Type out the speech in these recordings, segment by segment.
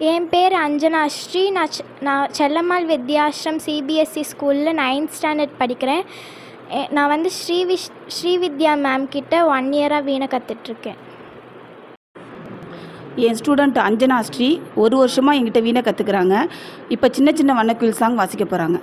என் பேர் அஞ்சனா ஸ்ரீ. நான் செல்லம்மாள் வித்யாஸ்ரம் சிபிஎஸ்சி ஸ்கூலில் 9th ஸ்டாண்டர்ட் படிக்கிறேன். நான் வந்து ஸ்ரீவித்யா மேம் கிட்ட 1 இயராக வீணை கற்றுட்ருக்கேன். என் ஸ்டூடெண்ட் அஞ்சனா ஸ்ரீ 1 வருஷமாக என்கிட்ட வீணை கற்றுக்குறாங்க. இப்போ சின்ன சின்ன வண்ணக்குயில் சாங் வாசிக்க போகிறாங்க.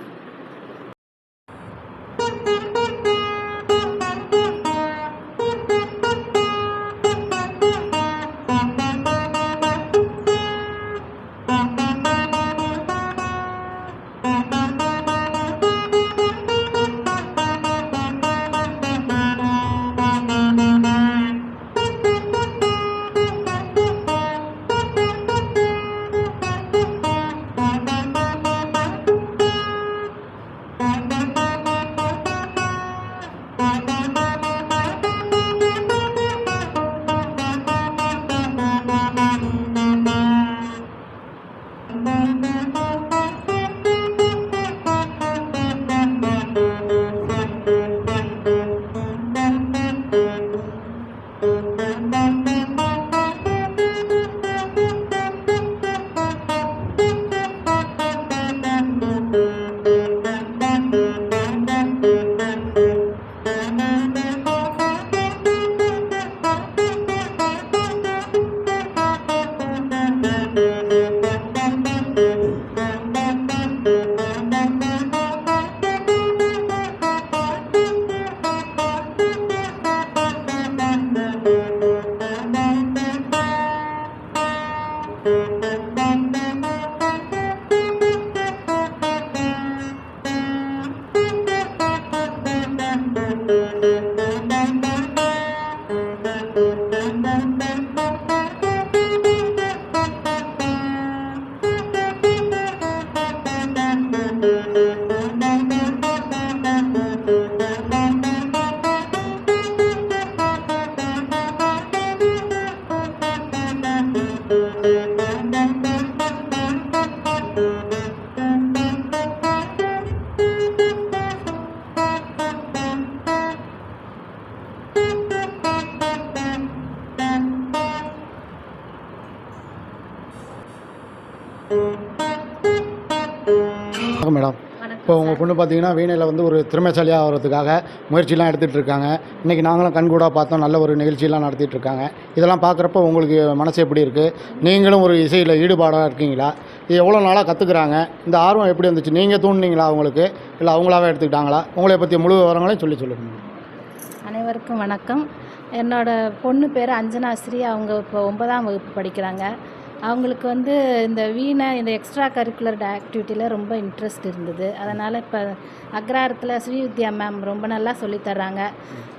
வணக்கம் மேடம். இப்போ உங்கள் பொண்ணு பார்த்தீங்கன்னா வீணையில் வந்து ஒரு திறமைசாலியாக ஆகிறதுக்காக முயற்சிலாம் எடுத்துகிட்டு இருக்காங்க. இன்றைக்கி நாங்களும் கண்கூடாக பார்த்தோம், நல்ல ஒரு நிகழ்ச்சியெல்லாம் நடத்திட்டு இருக்காங்க. இதெல்லாம் பார்க்குறப்ப உங்களுக்கு மனசு எப்படி இருக்குது? நீங்களும் ஒரு இசையில் ஈடுபாடாக இருக்கீங்களா? இது எவ்வளோ நாளாக கற்றுக்குறாங்க? இந்த ஆர்வம் எப்படி வந்துச்சு? நீங்கள் தூண்டினீங்களா அவங்களுக்கு, இல்லை அவங்களாவே எடுத்துக்கிட்டாங்களா? உங்களை பற்றி முழு விவரங்களையும் சொல்லுங்கள். அனைவருக்கும் வணக்கம். என்னோடய பொண்ணு பேர் அஞ்சனா ஸ்ரீ. அவங்க இப்போ 9ஆம் வகுப்பு படிக்கிறாங்க. அவங்களுக்கு வந்து இந்த வீணை, இந்த எக்ஸ்ட்ரா கரிக்குலர் ஆக்டிவிட்டியில் ரொம்ப இன்ட்ரெஸ்ட் இருந்தது. அதனால் இப்போ அக்ராரத்தில் ஸ்ரீவித்யா மேம் ரொம்ப நல்லா சொல்லித்தர்றாங்க.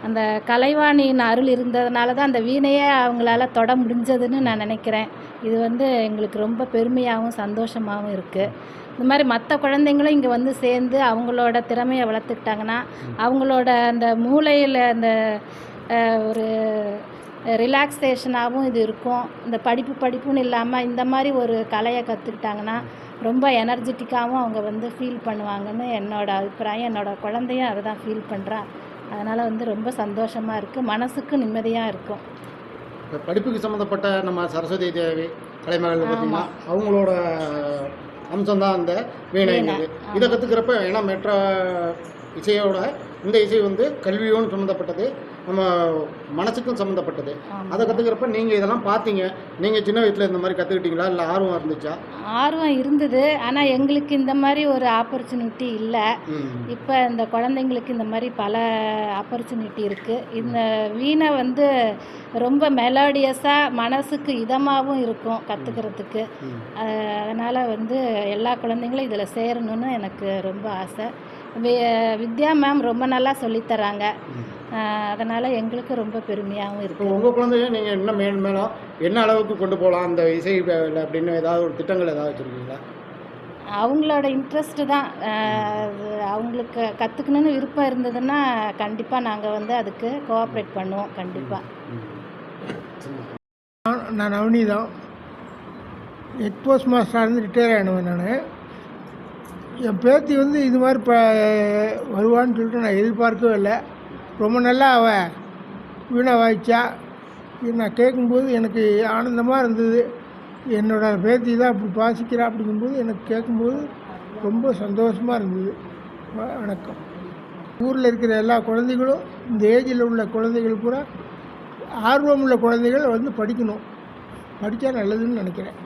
அந்த கலைவாணியின் அருள் இருந்ததுனால தான் அந்த வீணையே அவங்களால தொட முடிஞ்சதுன்னு நான் நினைக்கிறேன். இது வந்து எங்களுக்கு ரொம்ப பெருமையாகவும் சந்தோஷமாகவும் இருக்குது. இந்த மாதிரி மற்ற குழந்தைங்களும் இங்கே வந்து சேர்ந்து அவங்களோட திறமையை வளர்த்துக்கிட்டாங்கன்னா அவங்களோட அந்த மூளையில் அந்த ஒரு ரிலாக்ஸேஷனாகவும் இது இருக்கும். இந்த படிப்புன்னு இல்லாமல் இந்த மாதிரி ஒரு கலையை கற்றுக்கிட்டாங்கன்னா ரொம்ப எனர்ஜெட்டிக்காகவும் அவங்க வந்து ஃபீல் பண்ணுவாங்கன்னு என்னோடய அபிப்பிராயம். என்னோடய குழந்தையும் அதை தான் ஃபீல் பண்ணுறா. அதனால் வந்து ரொம்ப சந்தோஷமாக இருக்குது, மனசுக்கு நிம்மதியாக இருக்கும். படிப்புக்கு சம்மந்தப்பட்ட நம்ம சரஸ்வதி தேவி கலைமகள் பார்த்திங்கன்னா அவங்களோட அம்சம்தான் அந்த வீணை. இதை கற்றுக்கிறப்ப ஏன்னா மற்ற இசையோட இந்த இசை வந்து கல்வியோடு சம்மந்தப்பட்டது, நம்ம மனசுக்கும் சம்மந்தப்பட்டது. அதை கற்றுக்கிறப்ப நீங்கள் இதெல்லாம் பார்த்தீங்க, நீங்கள் சின்ன வயசில் இந்த மாதிரி கற்றுக்கிட்டீங்களா, இல்லை ஆர்வம் இருந்துச்சா? ஆர்வம் இருந்தது, ஆனால் எங்களுக்கு இந்த மாதிரி ஒரு ஆப்பர்ச்சுனிட்டி இல்லை. இப்போ இந்த குழந்தைங்களுக்கு இந்த மாதிரி பல ஆப்பர்ச்சுனிட்டி இருக்குது. இந்த வீணை வந்து ரொம்ப மெலோடியஸாக மனசுக்கு இதமாகவும் இருக்கும் கற்றுக்கிறதுக்கு. அதனால் வந்து எல்லா குழந்தைங்களும் இதில் சேரணும்னு எனக்கு ரொம்ப ஆசை. வித்யா மேம் ரொம்ப நல்லா சொல்லித்தராங்க. அதனால் எங்களுக்கு ரொம்ப பெருமையாகவும் இருக்குது. உங்கள் குழந்தைய நீங்கள் இன்னும் மேலும் என்ன அளவுக்கு கொண்டு போகலாம் அந்த இசை அப்படின்னு ஏதாவது ஒரு திட்டங்கள் ஏதாவது வச்சுருக்கீங்களா? அவங்களோட இன்ட்ரெஸ்ட்டு தான். அவங்களுக்கு கற்றுக்கணுன்னு விருப்பம் இருந்ததுன்னா கண்டிப்பாக நாங்கள் வந்து அதுக்கு கோஆப்ரேட் பண்ணுவோம். கண்டிப்பாக. நான் நவனி தான். ஹெட் போஸ்ட் மாஸ்டராக இருந்து ரிட்டையர் ஆகிடுவேன். நான் என் பேத்தி வந்து இது மாதிரி வருவான்னு சொல்லிட்டு நான் எதிர்பார்க்கவே இல்லை. ரொம்ப நல்லா அவள் வீணை வாய்ச்சா. இது நான் கேட்கும்போது எனக்கு ஆனந்தமாக இருந்தது. என்னோடய பேத்தி தான் அப்படி வாசிக்கிறா அப்படிங்கும்போது எனக்கு கேட்கும்போது ரொம்ப சந்தோஷமாக இருந்தது. வணக்கம். ஊரில் இருக்கிற எல்லா குழந்தைகளும் இந்த ஏஜில் உள்ள குழந்தைகள் பூரா ஆர்வம் உள்ள குழந்தைகள் வந்து படிக்கணும். படித்தா நல்லதுன்னு நினைக்கிறேன்.